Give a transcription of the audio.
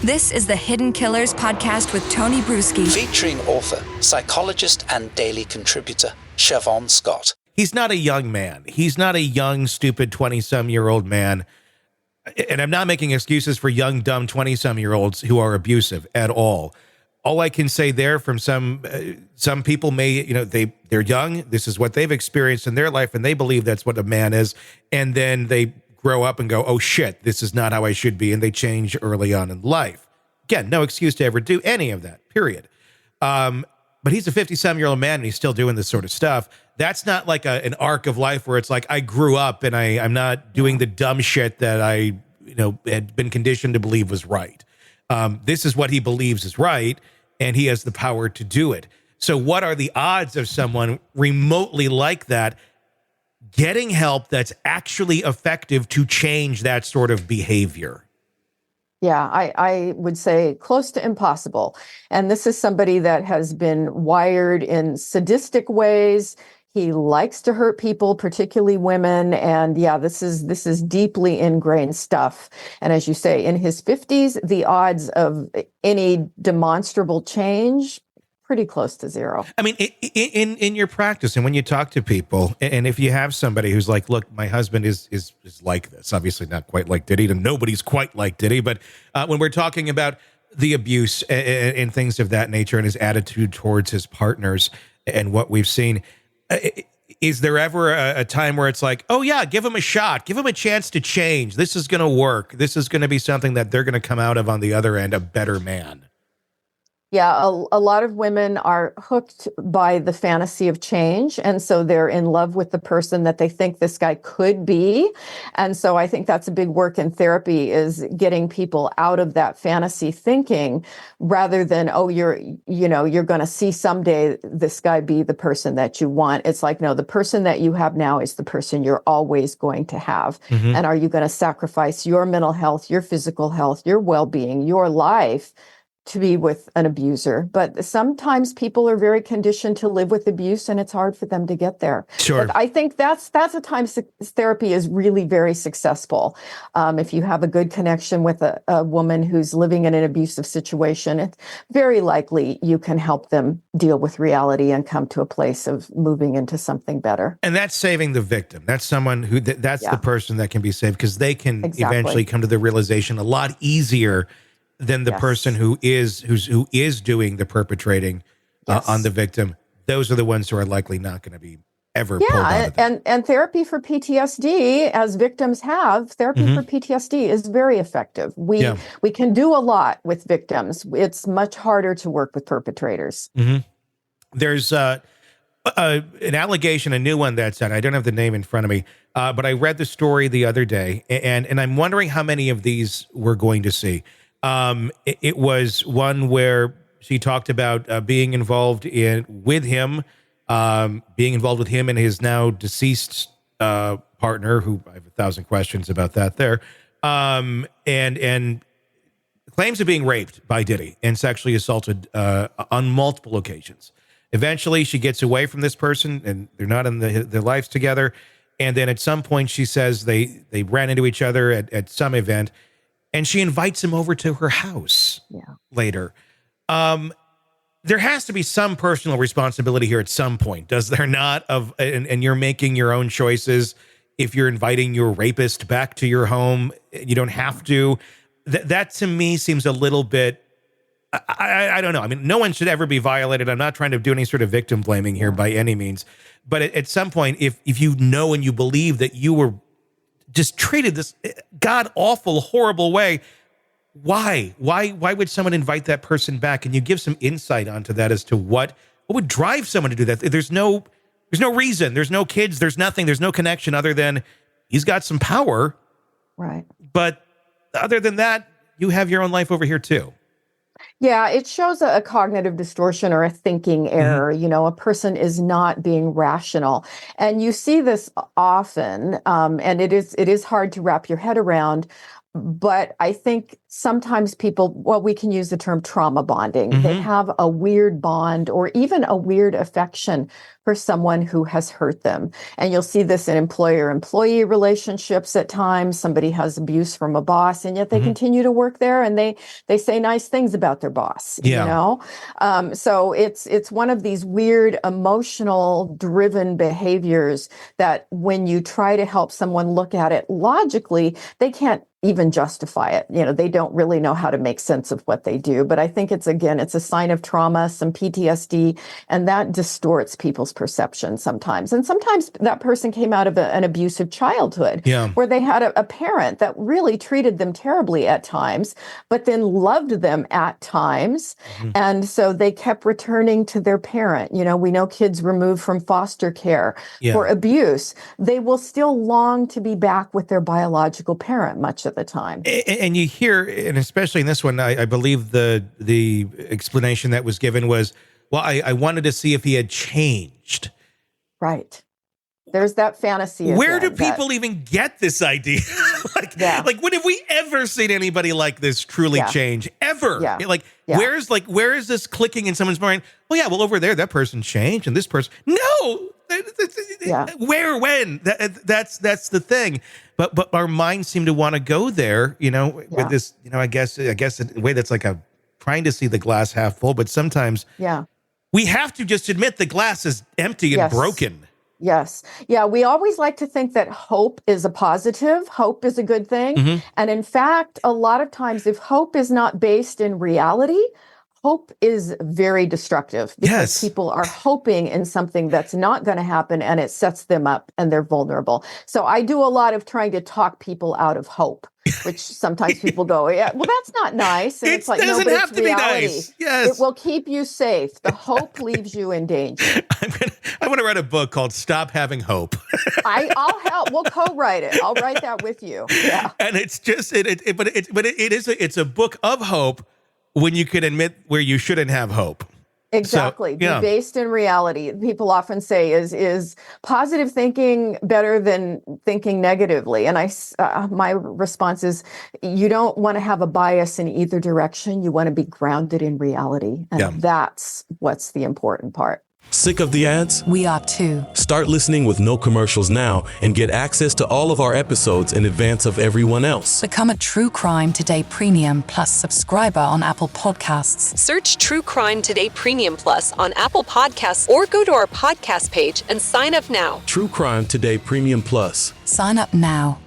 This is the Hidden Killers podcast with Tony Brueski. Featuring author, psychologist, and daily contributor, Shavaun Scott. He's not a young man. He's not a young, stupid 20-some-year-old man. And I'm not making excuses for young, dumb 20-some-year-olds who are abusive at all. All I can say there from some people may, they're young. This is what they've experienced in their life, and they believe that's what a man is. And then they grow up and go, oh, shit, this is not how I should be. And they change early on in life. Again, no excuse to ever do any of that, period. But he's a 50-some-year-old man, and he's still doing this sort of stuff. That's not like an arc of life where it's like, I grew up and I'm not doing the dumb shit that I, had been conditioned to believe was right. This is what he believes is right, and he has the power to do it. So what are the odds of someone remotely like that getting help that's actually effective to change that sort of behavior? Yeah, I would say close to impossible. And this is somebody that has been wired in sadistic ways. He likes to hurt people, particularly women. And yeah, this is deeply ingrained stuff. And as you say, in his 50s, the odds of any demonstrable change, pretty close to zero. I mean, in your practice and when you talk to people, and if you have somebody who's like, look, my husband is like this, obviously not quite like Diddy, and nobody's quite like Diddy, but when we're talking about the abuse and things of that nature and his attitude towards his partners and what we've seen, is there ever a time where it's like, oh yeah, give him a shot, give him a chance to change. This is going to work. This is going to be something that they're going to come out of on the other end a better man. Yeah, a lot of women are hooked by the fantasy of change. And so they're in love with the person that they think this guy could be. And so I think that's a big work in therapy, is getting people out of that fantasy thinking rather than, oh, you're going to see someday this guy be the person that you want. It's like, no, the person that you have now is the person you're always going to have. Mm-hmm. And are you going to sacrifice your mental health, your physical health, your well-being, your life to be with an abuser? But sometimes people are very conditioned to live with abuse, and it's hard for them to get there. Sure. But I think that's a time therapy is really very successful. If you have a good connection with a woman who's living in an abusive situation, it's very likely you can help them deal with reality and come to a place of moving into something better. And that's saving the victim. That's someone who, that's the person that can be saved, because they can eventually come to the realization a lot easier than the person who is doing the perpetrating on the victim. Those are the ones who are likely not going to be ever pulled out of that. And therapy for PTSD, as victims have, therapy for PTSD is very effective. We can do a lot with victims. It's much harder to work with perpetrators. Mm-hmm. There's an allegation, a new one that's out. I don't have the name in front of me, but I read the story the other day, and I'm wondering how many of these we're going to see. It was one where she talked about being involved with him and his now deceased partner, who I have 1,000 questions about that there, and claims of being raped by Diddy and sexually assaulted on multiple occasions. Eventually, she gets away from this person, and they're not in their lives together. And then at some point, she says they ran into each other at some event. And she invites him over to her house later. There has to be some personal responsibility here at some point, does there not? And you're making your own choices. If you're inviting your rapist back to your home, you don't have to. That to me seems a little bit, I don't know. I mean, no one should ever be violated. I'm not trying to do any sort of victim blaming here by any means. But at some point, if you know and you believe that you were just treated this god-awful, horrible way, why would someone invite that person back? And you give some insight onto that as to what would drive someone to do that. There's no reason. There's no kids. There's nothing. There's no connection other than he's got some power. Right. But other than that, you have your own life over here too. Yeah, it shows a cognitive distortion or a thinking error. A person is not being rational. And you see this often, and it is hard to wrap your head around. But I think sometimes people, well, we can use the term trauma bonding. They have a weird bond or even a weird affection for someone who has hurt them. And you'll see this in employer-employee relationships at times. Somebody has abuse from a boss, and yet they continue to work there, and they say nice things about their boss, you know? So it's one of these weird emotional driven behaviors that when you try to help someone look at it logically, they can't even justify it. You know, they don't really know how to make sense of what they do. But I think it's a sign of trauma, some PTSD, and that distorts people's perception sometimes. And sometimes that person came out of an abusive childhood where they had a parent that really treated them terribly at times, but then loved them at times. And so they kept returning to their parent. You know, we know kids removed from foster care for abuse, they will still long to be back with their biological parent much of the time. And you hear, and especially in this one, I believe the explanation that was given was, well, I wanted to see if he had changed. Right. There's that fantasy. Where do people even get this idea? Like, when have we ever seen anybody like this truly change? Ever? Where is this clicking in someone's mind? Well, over there, that person changed, and this person, no. Where, when? That's the thing. But our minds seem to want to go there, with this, I guess in a way that's like trying to see the glass half full, but sometimes we have to just admit the glass is empty and broken. Yes. Yeah. We always like to think that hope is a positive. Hope is a good thing. And in fact, a lot of times, if hope is not based in reality, hope is very destructive because people are hoping in something that's not going to happen, and it sets them up and they're vulnerable. So I do a lot of trying to talk people out of hope, which sometimes people go, well, that's not nice. And it's like, no, but it's reality. Nice. Yes. It will keep you safe. The hope leaves you in danger. I'm going to write a book called Stop Having Hope. I'll help. We'll co-write it. I'll write that with you. Yeah. And it's just, it's a book of hope when you can admit where you shouldn't have hope. Exactly. So, be based in reality. People often say, is positive thinking better than thinking negatively? And my response is, you don't want to have a bias in either direction. You want to be grounded in reality. And that's what's the important part. Sick of the ads? We are too. Start listening with no commercials now and get access to all of our episodes in advance of everyone else. Become a True Crime Today Premium Plus subscriber on Apple Podcasts. Search True Crime Today Premium Plus on Apple Podcasts or go to our podcast page and sign up now. True Crime Today Premium Plus. Sign up now.